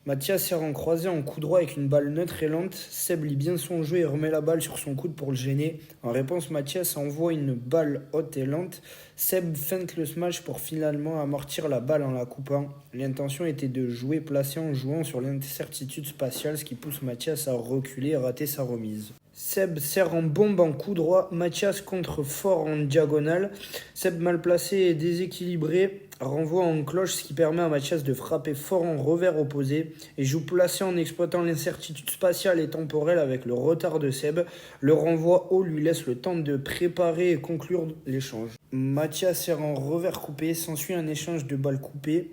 Mathias sert en croisé en coup droit avec une balle neutre et lente. Seb lit bien son jeu et remet la balle sur son coude pour le gêner. En réponse, Mathias envoie une balle haute et lente. Seb feinte le smash pour finalement amortir la balle en la coupant. L'intention était de jouer placé en jouant sur l'incertitude spatiale, ce qui pousse Mathias à reculer et rater sa remise. Seb sert en bombe en coup droit, Mathias contre fort en diagonale. Seb mal placé et déséquilibré renvoie en cloche, ce qui permet à Mathias de frapper fort en revers opposé et joue placé en exploitant l'incertitude spatiale et temporelle avec le retard de Seb. Le renvoi haut lui laisse le temps de préparer et conclure l'échange. Mathias sert en revers coupé, s'ensuit un échange de balles coupées.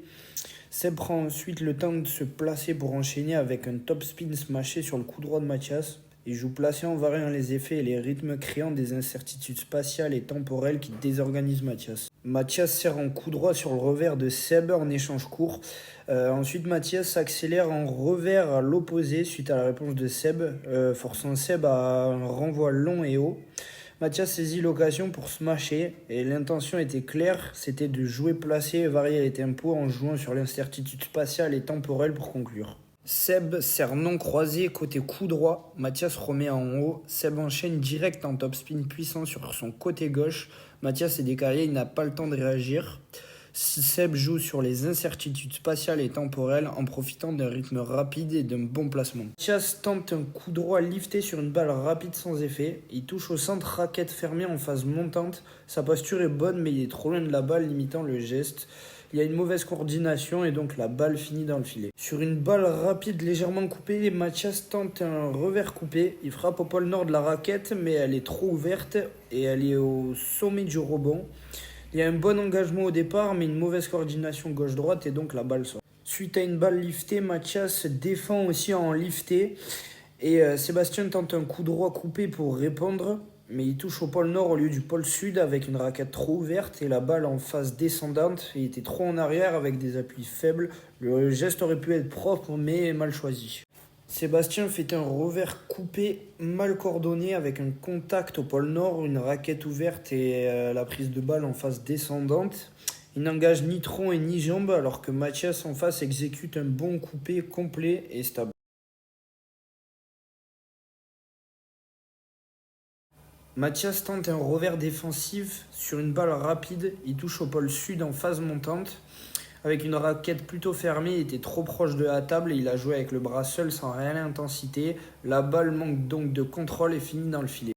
Seb prend ensuite le temps de se placer pour enchaîner avec un top spin smashé sur le coup droit de Mathias. Il joue placé en variant les effets et les rythmes, créant des incertitudes spatiales et temporelles qui désorganisent Mathias. Mathias sert en coup droit sur le revers de Seb en échange court. Ensuite, Mathias s'accélère en revers à l'opposé suite à la réponse de Seb, forçant Seb à un renvoi long et haut. Mathias saisit l'occasion pour smasher et l'intention était claire, c'était de jouer placé et varier les tempos en jouant sur l'incertitude spatiale et temporelle pour conclure. Seb sert non croisé côté coup droit, Mathias remet en haut, Seb enchaîne direct en top spin puissant sur son côté gauche, Mathias est décalé, il n'a pas le temps de réagir. Seb joue sur les incertitudes spatiales et temporelles en profitant d'un rythme rapide et d'un bon placement. Mathias tente un coup droit lifté sur une balle rapide sans effet. Il touche au centre raquette fermée en phase montante. Sa posture est bonne mais il est trop loin de la balle limitant le geste. Il y a une mauvaise coordination et donc la balle finit dans le filet. Sur une balle rapide légèrement coupée, Mathias tente un revers coupé. Il frappe au pôle nord de la raquette mais elle est trop ouverte et elle est au sommet du rebond. Il y a un bon engagement au départ, mais une mauvaise coordination gauche-droite et donc la balle sort. Suite à une balle liftée, Mathias défend aussi en lifté. Et Sébastien tente un coup droit coupé pour répondre, mais il touche au pôle nord au lieu du pôle sud avec une raquette trop ouverte et la balle en phase descendante. Il était trop en arrière avec des appuis faibles. Le geste aurait pu être propre, mais mal choisi. Sébastien fait un revers coupé mal coordonné avec un contact au pôle nord, une raquette ouverte et la prise de balle en phase descendante. Il n'engage ni tronc et ni jambe alors que Mathias en face exécute un bon coupé complet et stable. Mathias tente un revers défensif sur une balle rapide, il touche au pôle sud en phase montante. Avec une raquette plutôt fermée, il était trop proche de la table et il a joué avec le bras seul sans réelle intensité. La balle manque donc de contrôle et finit dans le filet.